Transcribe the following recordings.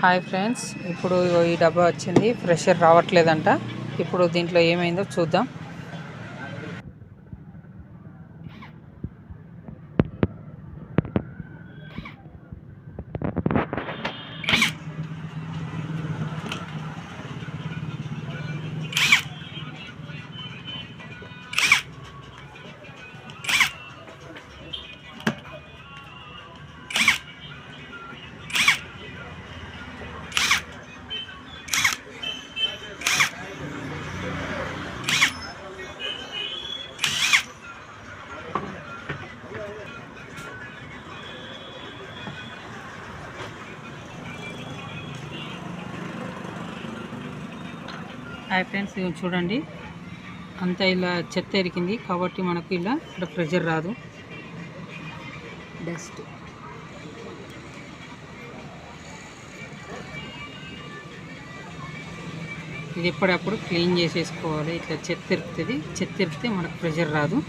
Hi friends, ఇప్పుడు ఈ డబ్బా వచ్చింది. ప్రెషర్ రావట్లేదంట. ఇప్పుడు దీంట్లో ఏమైందో చూద్దాం. హాయ్ ఫ్రెండ్స్, ఇది చూడండి, అంతా ఇలా చెత్త ఎరికింది కాబట్టి మనకు ఇలా ఇక్కడ ప్రెషర్ రాదు. డస్ట్ ఇది ఎప్పుడప్పుడు క్లీన్ చేసేసుకోవాలి. ఇట్లా చెత్త ఎరుకుతుంది. చెత్త ఎరికితే మనకు ప్రెషర్ రాదు.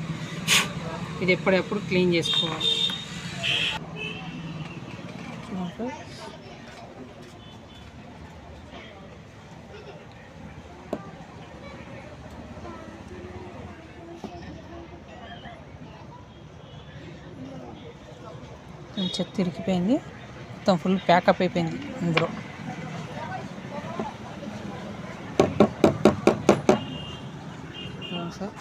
ఇది ఎప్పుడప్పుడు క్లీన్ చేసుకోవాలి. చెత్త ఇరికిపోయింది. మొత్తం ఫుల్ ప్యాకప్ అయిపోయింది ఇందులో. సార్